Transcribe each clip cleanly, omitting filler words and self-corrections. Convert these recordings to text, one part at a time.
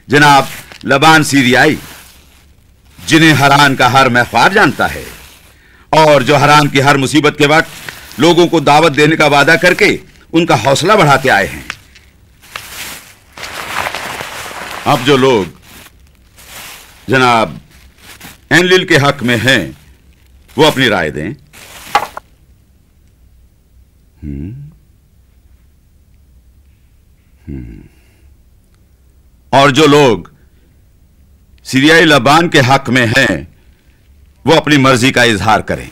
जनाब लबान सीरियाई, जिन्हें हरान का हर महख्वार जानता है और जो हरान की हर मुसीबत के वक्त लोगों को दावत देने का वादा करके उनका हौसला बढ़ाते आए हैं। अब जो लोग जनाब एनलिल के हक में हैं, वो अपनी राय दें। और जो लोग सीरियाई लबान के हक में हैं, वो अपनी मर्जी का इजहार करें।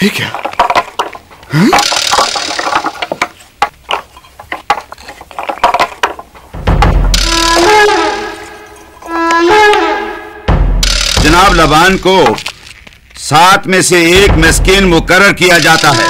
ये क्या? जनाब लबान को 7 में से 1 मिस्कीन मुकर्रर किया जाता है।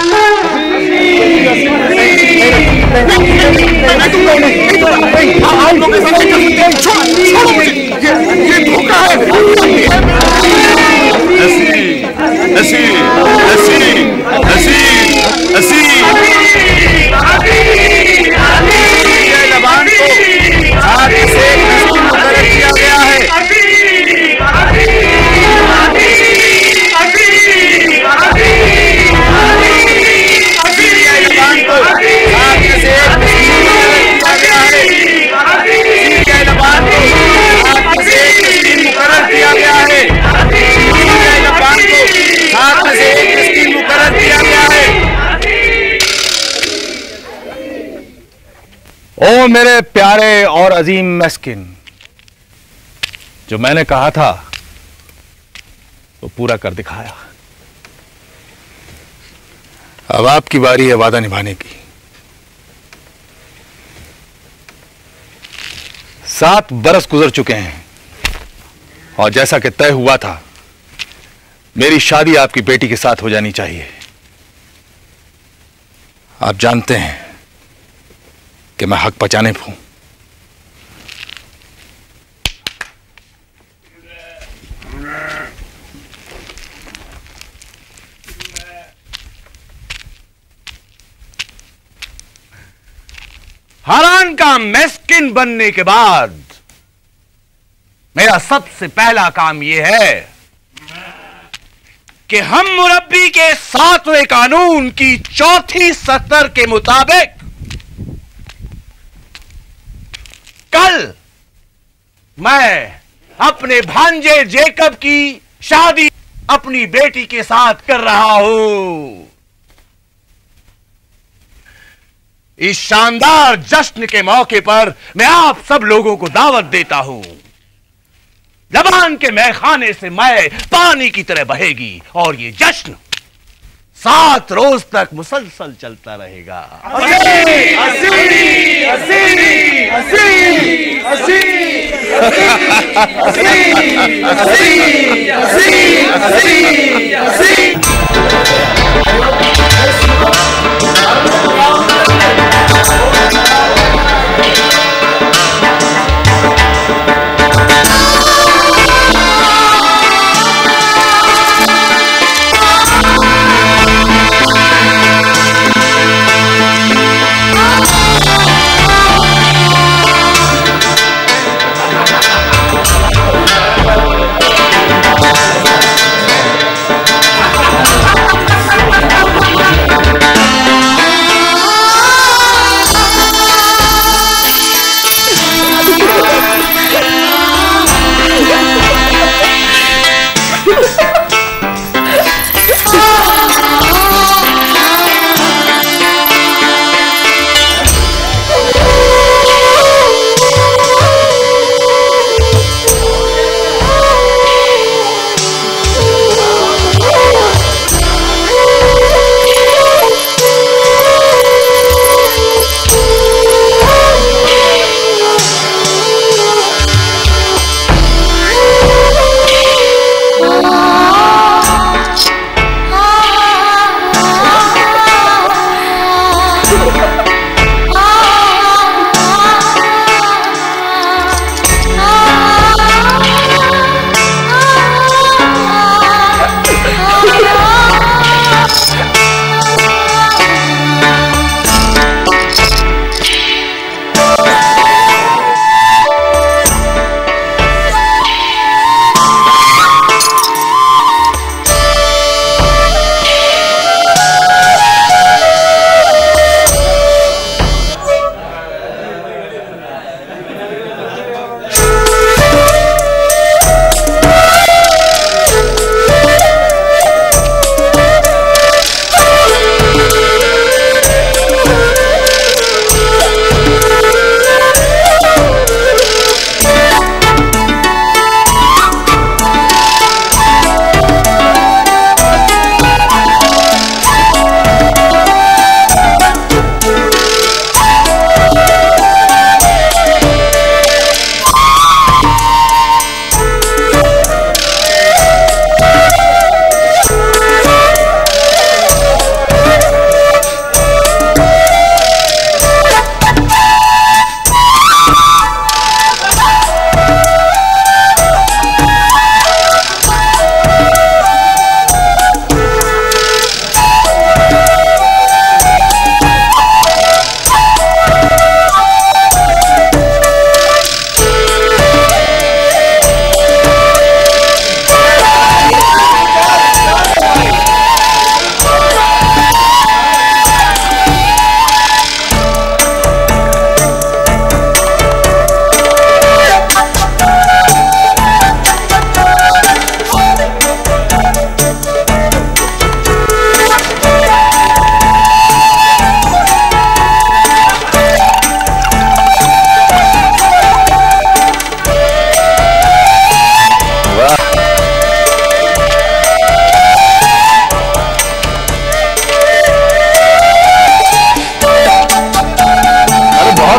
लबान को 7 में से 1 मिस्कीन मुकर्रर किया गया है। ओ मेरे प्यारे और अजीम मस्किन, जो मैंने कहा था वो पूरा कर दिखाया। अब आपकी बारी है वादा निभाने की। 7 बरस गुजर चुके हैं और जैसा कि तय हुआ था, मेरी शादी आपकी बेटी के साथ हो जानी चाहिए। आप जानते हैं कि मैं हक पचाने हूं। हरान का मैस्किन बनने के बाद मेरा सबसे पहला काम यह है कि हम मुरब्बी के 7वें कानून की 4थी सतर के मुताबिक कल मैं अपने भांजे जेकब की शादी अपनी बेटी के साथ कर रहा हूं। इस शानदार जश्न के मौके पर मैं आप सब लोगों को दावत देता हूं। लबान के मैखाने से मै पानी की तरह बहेगी और ये जश्न 7 रोज तक मुसलसल चलता रहेगा।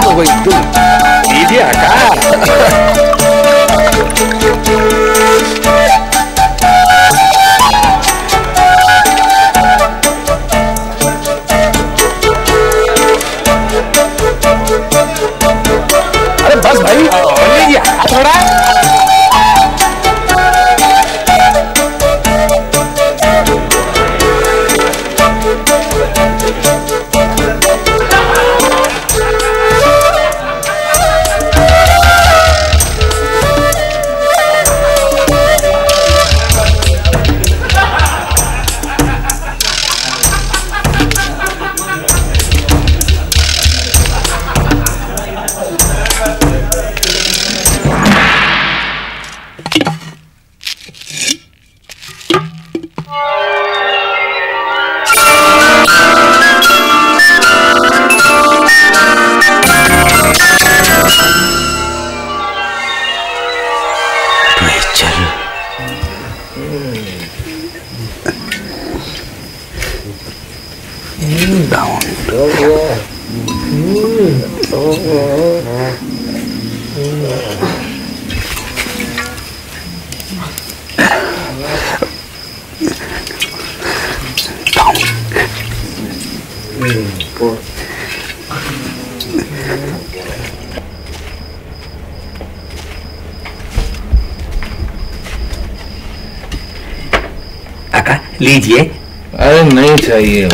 तो वही दिल लीजिए आका। अरे बस भाई लीजिए थोड़ा। काका लीजिए। अरे नहीं चाहिए।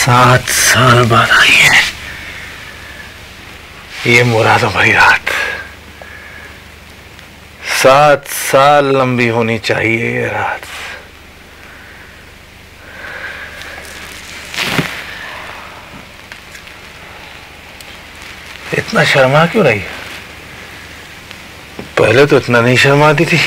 सात साल बाद आई है ये मुरादों भरी रात। 7 साल लंबी होनी चाहिए ये रात। इतना शर्मा क्यों रही? पहले तो इतना नहीं शर्माती थी।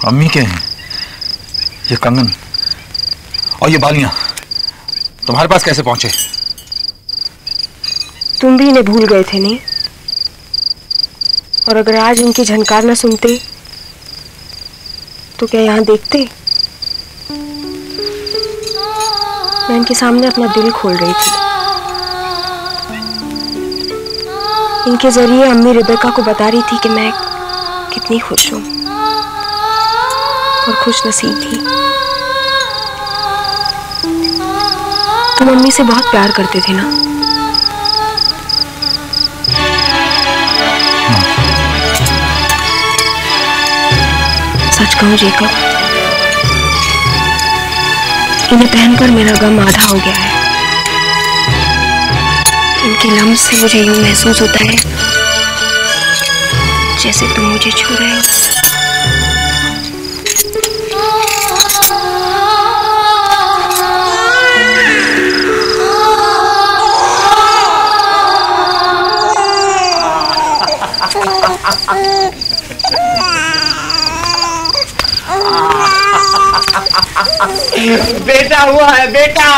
अम्मी के हैं ये कंगन और ये बालियां तुम्हारे पास कैसे पहुंचे? तुम भी इन्हें भूल गए थे नहीं? और अगर आज इनकी झनकार न सुनते तो क्या यहाँ देखते? मैं इनके सामने अपना दिल खोल रही थी। इनके जरिए अम्मी रिबेका को बता रही थी कि मैं कितनी खुश हूँ और खुश नसीब थी। तुम मम्मी से बहुत प्यार करते थे ना? सच कहूं जेकब, इन्हें पहनकर मेरा गम आधा हो गया है। इनके लम्स से मुझे यूं महसूस होता है जैसे तुम मुझे छू रहे हो। बेटा हुआ है बेटा।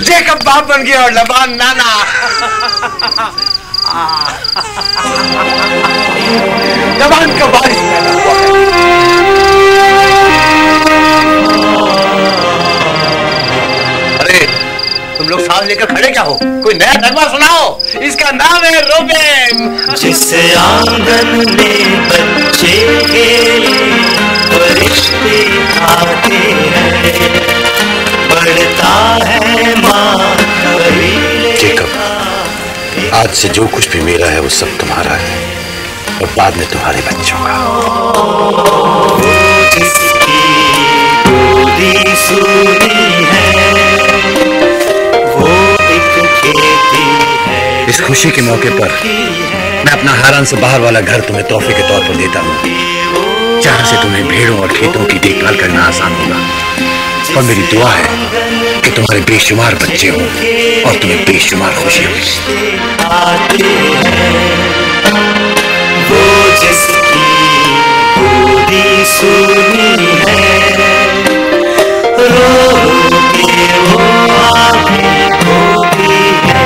जेकब बाप बन गया और लबान नाना। लबान का बारिश पैदा हुआ है। अरे तुम लोग सांस लेकर खड़े क्या हो? कोई नया नगमा सुनाओ। इसका नाम है रोबेन। जिस आंगन में बच्चे खेले फरिश्ते आते हैं, बढ़ता है माँ जेकब, आज से जो कुछ भी मेरा है वो सब तुम्हारा है और बाद में तुम्हारे बच्चों का। जिसकी गोदी सूनी है वो एक खेती है। इस खुशी के मौके पर मैं अपना हारान से बाहर वाला घर तुम्हें तोहफे के तौर पर देता हूँ, जहां से तुम्हें भेड़ों और खेतों की देखभाल करना आसान होगा। और मेरी दुआ है कि तुम्हारे बेशुमार बच्चे हों और तुम्हें बेशुमार खुशी हो। वो जिसकी गोदी सूनी है, रो के वो आगे होती है।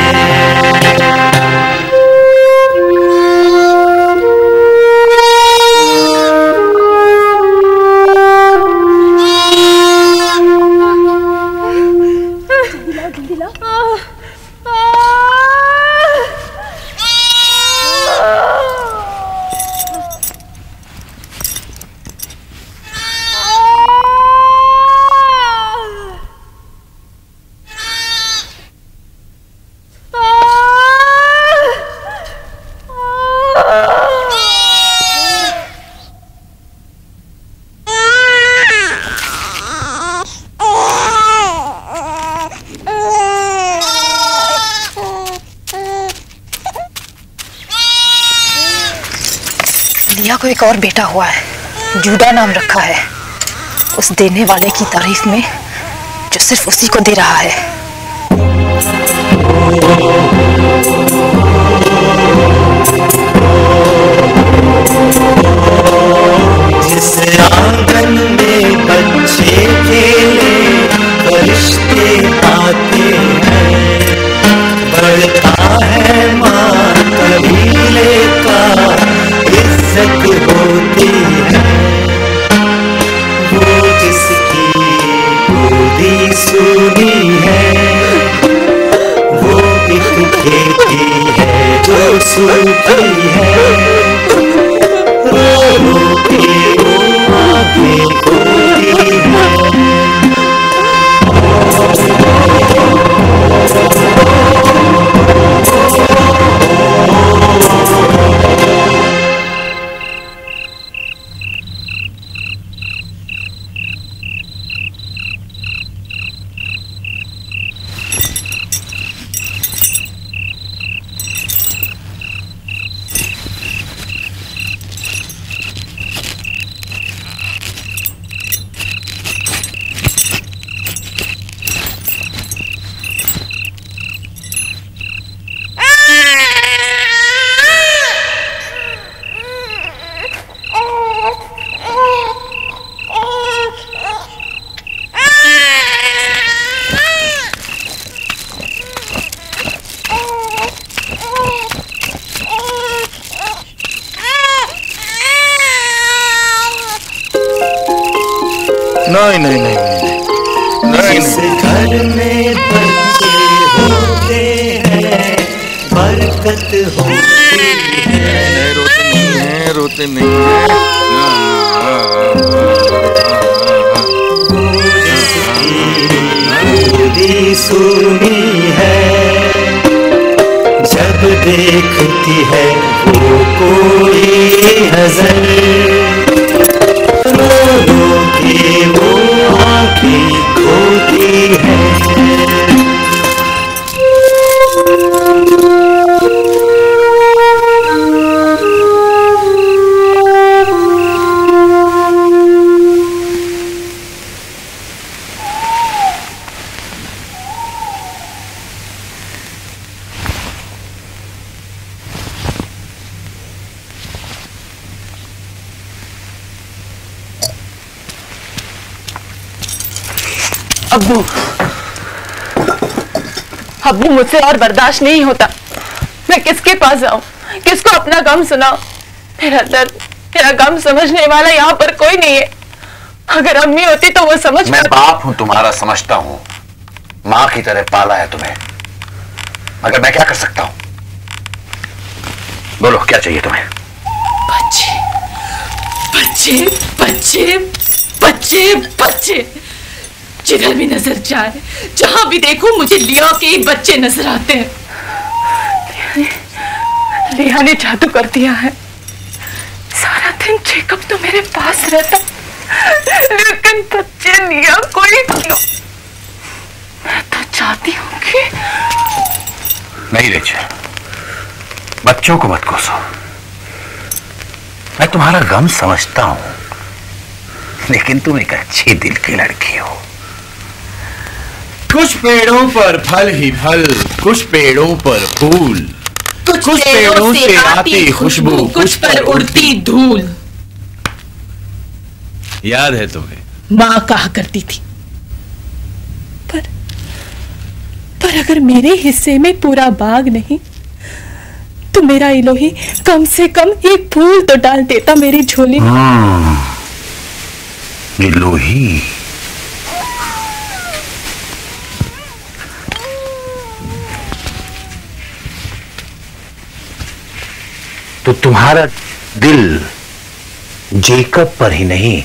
लिया को एक और बेटा हुआ है, जूडा नाम रखा है, उस देने वाले की तारीफ में जो सिर्फ उसी को दे रहा है। जिस आंगन में बच्चे खेले फरिश्ते आते हैं, बढ़ता है माँ कबीले का इज्जत होती है। वो जिसकी गोदी सूनी है वो एक खेती है जो सूखी है। रो के वो आगे होती है। नहीं नहीं नहीं, जिस घर में बच्चे होते हैं बरकत होती है। रोते नहीं है। गोदी सूनी है जब देखती है वो कोई हज़र, रो के वो आँखें खोती है। अब्बू, अब्बू मुझसे और बर्दाश्त नहीं होता। मैं किसके पास जाऊं, किसको अपना गम सुनाऊं? मेरा दर्द, मेरा गम समझने वाला यहाँ पर कोई नहीं है। अगर अम्मी होती तो वो समझ। मैं बाप हूं तुम्हारा, समझता हूं। मां की तरह पाला है तुम्हें, मगर मैं क्या कर सकता हूं? बोलो क्या चाहिए तुम्हें? बच्चे बच्चे बच्चे बच्चे बच्चे, जिधर भी नजर जाए, जहां भी देखूं, मुझे लिया के बच्चे नजर आते हैं। लिया ने जादू कर दिया है। सारा दिन जेकब तो मेरे पास रहता, लेकिन बच्चे लिया कोई क्यों? मैं तो चाहती हूँ कि नहीं रेचल, बच्चों को मत कोसो। मैं तुम्हारा गम समझता हूं, लेकिन तुम एक अच्छी दिल की लड़की हो। कुछ पेड़ों पर फल ही फल, कुछ पेड़ों पर फूल, कुछ पेड़ों से आती खुशबू, कुछ पर उड़ती धूल। याद है तुम्हें? माँ कहा करती थी, पर अगर मेरे हिस्से में पूरा बाग नहीं तो मेरा इलोही कम से कम एक फूल तो डाल देता मेरी झोली में। इलोही, तो तुम्हारा दिल जेकब पर ही नहीं,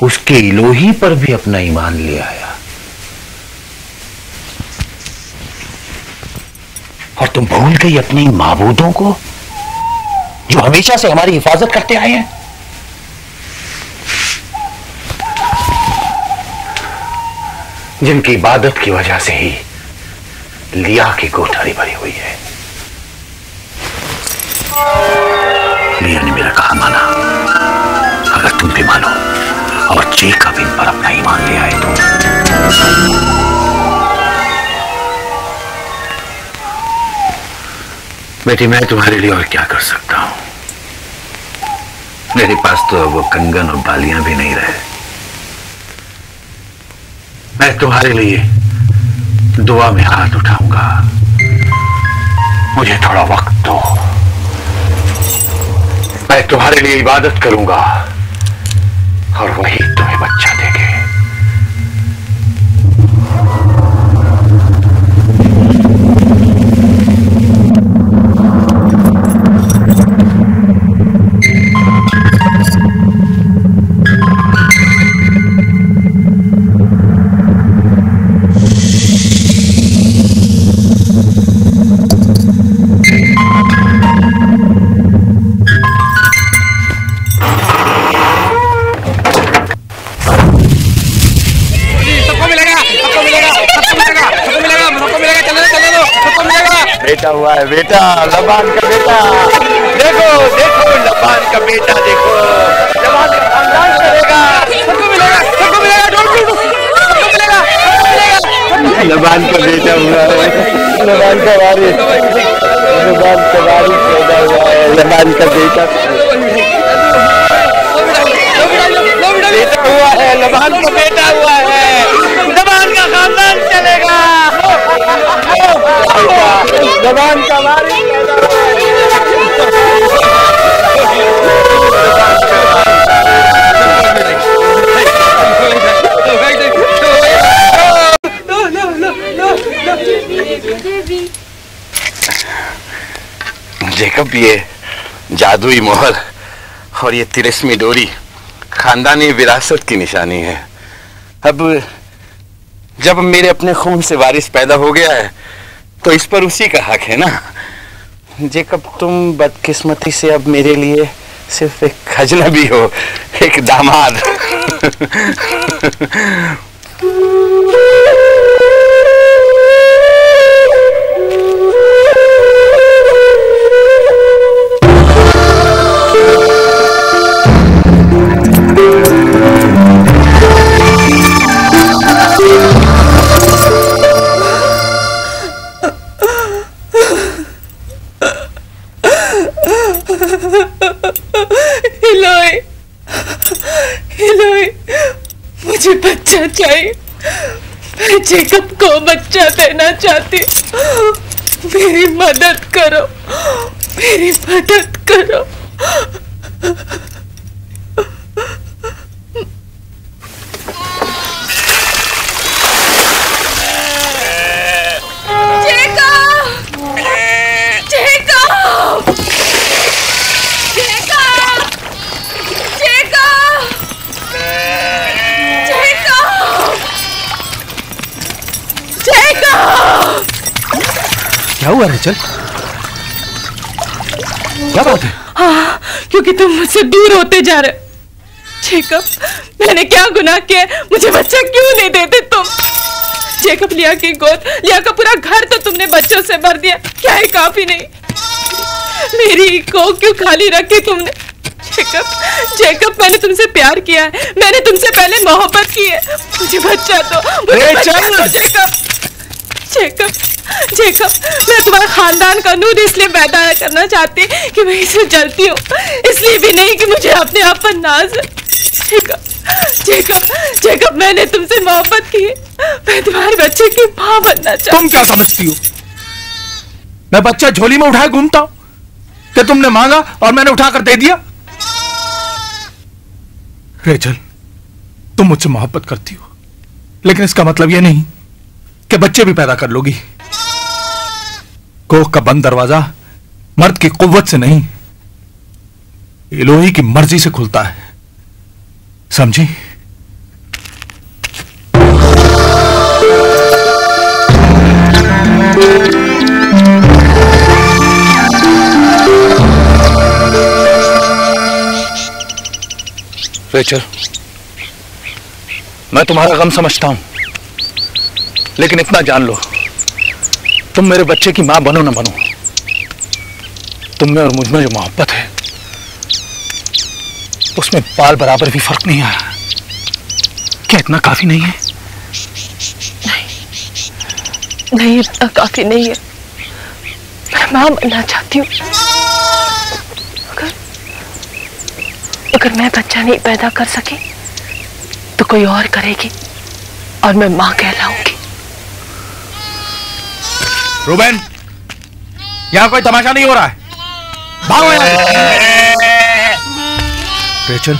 उसके इलोही पर भी अपना ईमान ले आया। और तुम भूल गई अपने माबूदों को जो हमेशा से हमारी हिफाजत करते आए हैं। जिनकी इबादत की वजह से ही लिया की कोठारी भरी हुई है। लिया ने मेरा कहा माना, अगर तुम भी मानो और जेकब इन पर अपना ईमान ले आए तो बेटी, मैं तुम्हारे लिए और क्या कर सकता हूं? मेरे पास तो अब वो कंगन और बालियां भी नहीं रहे। मैं तुम्हारे लिए दुआ में हाथ उठाऊंगा। मुझे थोड़ा वक्त दो, मैं तुम्हारे लिए इबादत करूंगा और वही तुम्हें बच्चा देंगे। बेटा हुआ है, बेटा, लबान का बेटा। देखो देखो लबान का बेटा, देखो लबान का खानदान चलेगा, सबको मिलेगा, सबको मिलेगा, सबको मिलेगा, सबको मिलेगा। लबान का बेटा हुआ है, लबान का वारिस, लबान का वारिस पैदा हुआ है, लबान का बेटा बेटा हुआ है, लबान का बेटा हुआ है, लबान का खानदान चलेगा, लबान का वारिस जेकब, ये जादुई मोहर और ये तिलिस्मी डोरी खानदानी विरासत की निशानी है। अब जब मेरे अपने खून से वारिस पैदा हो गया है तो इस पर उसी का हक है ना। जेकब, तुम बदकिस्मती से अब मेरे लिए सिर्फ एक अजनबी हो, एक दामाद। मुझे बच्चा चाहिए, मैं जेकब को बच्चा देना चाहती हूँ। मेरी मदद करो, मेरी मदद करो। क्या हुआ रेचल? क्या बात है? हाँ, क्योंकि तुम मुझसे दूर होते जा रहे। जेकब, मैंने क्या गुनाह किया? मुझे बच्चा क्यों नहीं देते तुम? जेकब, लिया की गोद, लिया का पूरा घर तो तुमने बच्चों से भर दिया। क्या है काफी नहीं? मेरी को क्यों खाली रखी तुमने? जेकब, जेकब, मैंने तुमसे प्यार किया है, मैंने तुमसे पहले मोहब्बत की है। मुझे बच्चा दो, मुझे बच्चा दो जेकब। जेकब, जेकब, मैं तुम्हारे खानदान का नूर इसलिए पैदा करना चाहती कि मैं इसे जलती हूँ, इसलिए भी नहीं कि मुझे अपने आप पर नाज है। जेकब, जेकब, जेकब, मैंने तुमसे मोहब्बत की है, मैं तुम्हारे बच्चे की माँ बनना चाहती हूँ। तुम क्या समझती हो? मैं बच्चा झोली में उठाए घूमता हूँ कि तुमने मांगा और मैंने उठाकर दे दिया? रेचल, तुम मुझसे मोहब्बत करती हो, लेकिन इसका मतलब यह नहीं कि बच्चे भी पैदा कर लोगी। कोख का बंद दरवाजा मर्द की कुव्वत से नहीं, इलोही की मर्जी से खुलता है, समझी? रेचल, मैं तुम्हारा गम समझता हूं, लेकिन इतना जान लो, तुम मेरे बच्चे की मां बनो ना बनो, तुम में और मुझ में जो मोहब्बत है उसमें बाल बराबर भी फर्क नहीं आया। क्या इतना काफी नहीं है? नहीं, नहीं, इतना काफी नहीं है। मैं मां बनना चाहती हूँ। अगर मैं बच्चा नहीं पैदा कर सकी तो कोई और करेगी और मैं मां कहलाऊंगी। रूबेन, यहां कोई तमाशा नहीं हो रहा है, भागो यहां से। रेचल,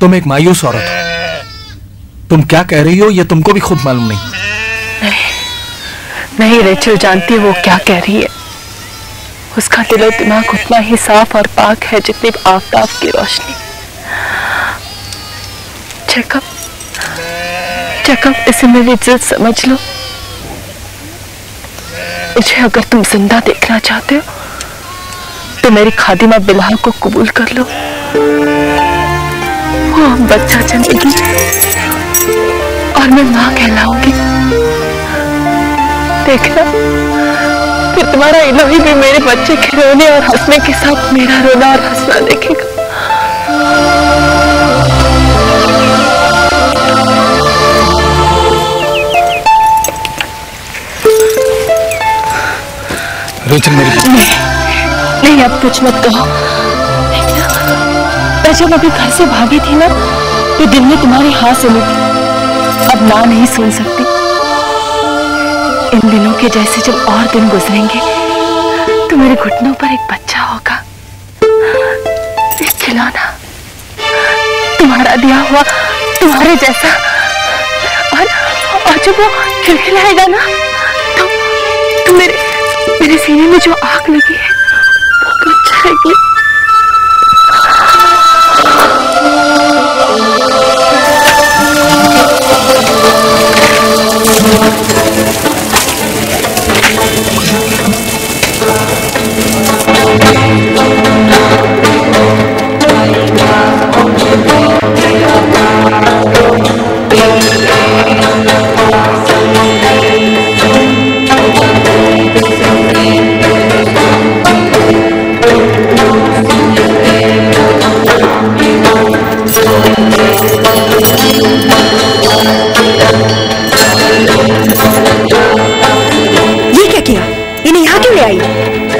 तुम एक मायूस औरत हो, तुम क्या कह रही हो ये तुमको भी खुद मालूम नहीं। नहीं, रेचल जानती है वो क्या कह रही है। उसका दिलो दिमाग उतना ही साफ और पाक है जितनी आफताब की रोशनी। जेकब, जेकब, इसे मेरी इज्जत समझ लो। मुझे अगर तुम जिंदा देखना चाहते हो तो मेरी खादिमा बिलाल को कबूल कर लो। वो बच्चा जनेगी और मैं मां कहलाऊंगी। देखना, फिर तुम्हारा इलाही भी मेरे बच्चे के रोने और हंसने के साथ मेरा रोना और हंसना देखेगा। रेचल, मेरी नहीं, अब कुछ मत कहो। मैं जब अभी घर से भागी थी ना तो दिल में तुम्हारी हाँ सुनी थी, अब ना नहीं सुन सकती। इन दिनों के जैसे जब और दिन गुजरेंगे तो मेरे घुटनों पर एक बच्चा होगा, एक खिलौना, तुम्हारा दिया हुआ, तुम्हारे जैसा। और जब वो खिलखिलाएगा ना तो मेरे सीने में जो आग लगी है वो बुझ जाएगी।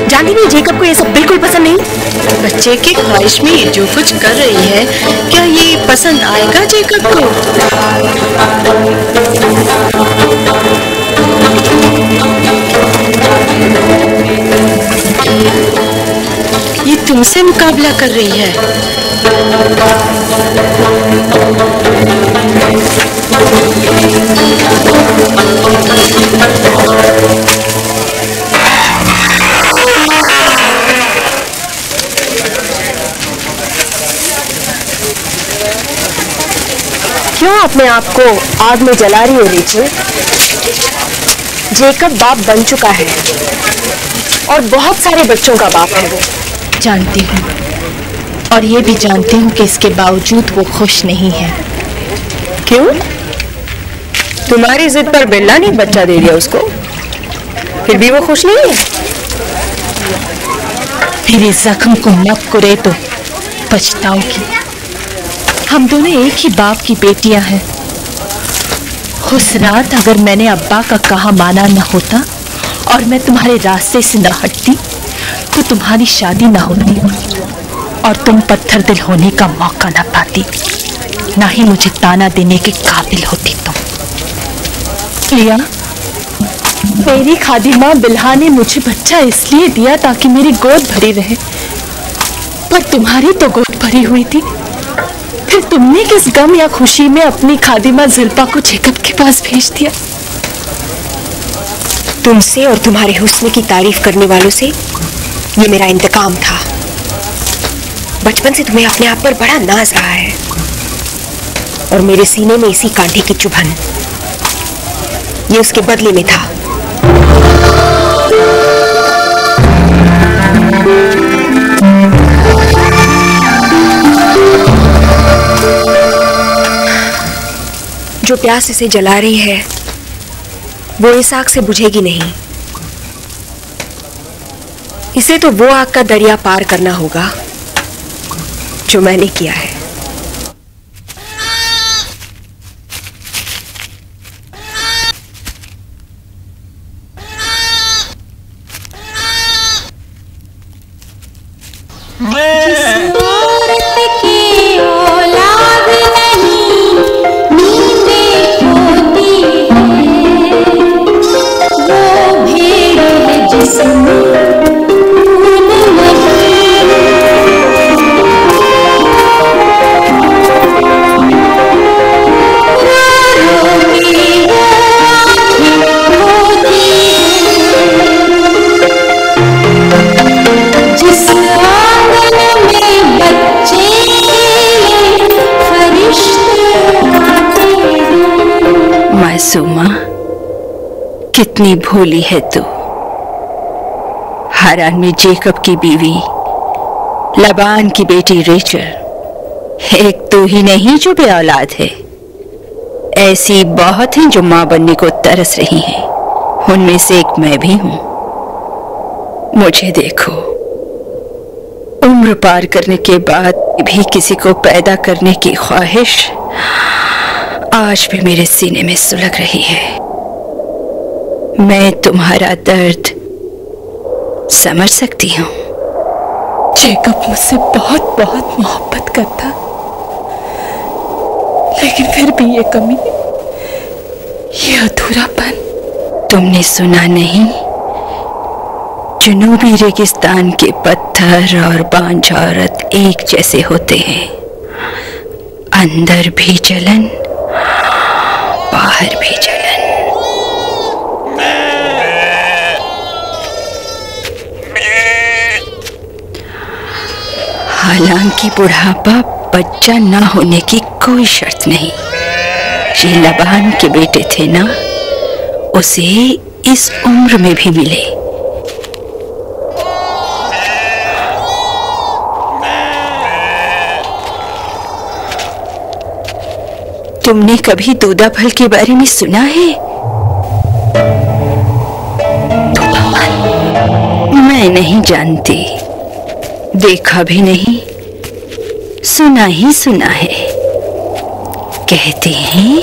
जानती नहीं, जेकब को ये सब बिल्कुल पसंद नहीं। बच्चे की ख्वाहिश में ये जो कुछ कर रही है, क्या ये पसंद आएगा जेकब को? तुमसे मुकाबला कर रही है। क्यों अपने आप को आग में जला रही हो रेचल? जेकब बाप बन चुका है और बहुत सारे बच्चों का बाप है वो। जानती हूँ, और ये भी जानती हूँ कि इसके बावजूद वो खुश नहीं है। क्यों? तुम्हारी जिद पर बेल्ला ने बच्चा दे दिया उसको, फिर भी वो खुश नहीं है? मेरे जख्म को मत कुरे तो पछताओगी। हम दोनों एक ही बाप की बेटियां हैं। उस रात अगर मैंने अब्बा का कहा माना न होता और मैं तुम्हारे रास्ते से न हटती तो तुम्हारी शादी न होती और तुम पत्थर दिल होने का मौका न पाती, ना ही मुझे ताना देने के काबिल होती तुम। लिया, मेरी खादिमा बिल्हा ने मुझे बच्चा इसलिए दिया ताकि मेरी गोद भरी रहे, पर तुम्हारी तो गोद भरी हुई थी। फिर तुमने किस गम या खुशी में अपनी खादिमा जुल्फा को जेकब के पास भेज दिया? तुमसे और तुम्हारे हुस्न की तारीफ करने वालों से ये मेरा इंतकाम था। बचपन से तुम्हें अपने आप पर बड़ा नाज रहा है और मेरे सीने में इसी कांटे की चुभन ये उसके बदले में था। जो प्यास इसे जला रही है वो इस आग से बुझेगी नहीं। इसे तो वो आग का दरिया पार करना होगा जो मैंने किया है। मासूमा, कितनी भोली है तू। हारान में जेकब की बीवी, लबान की बेटी रेचल, एक तू ही नहीं जो बे औलाद है। ऐसी बहुत हैं जो मां बनने को तरस रही हैं। उनमें से एक मैं भी हूं। मुझे देखो, उम्र पार करने के बाद भी किसी को पैदा करने की ख्वाहिश आज भी मेरे सीने में सुलग रही है। मैं तुम्हारा दर्द समझ सकती हूँ। जेकब मुझसे बहुत बहुत मोहब्बत करता, लेकिन फिर भी ये कमी, ये अधूरापन। तुमने सुना नहीं? जुनूबी रेगिस्तान के पत्थर और बांझ औरत एक जैसे होते हैं। अंदर भी जलन, बाहर भी जलन। हालांकि बुढ़ापा बच्चा ना होने की कोई शर्त नहीं। ये लबान के बेटे थे ना, उसे इस उम्र में भी मिले। तुमने कभी दूधा फल के बारे में सुना है? दूधा फल मैं नहीं जानती, देखा भी नहीं, सुना ही सुना है। कहते हैं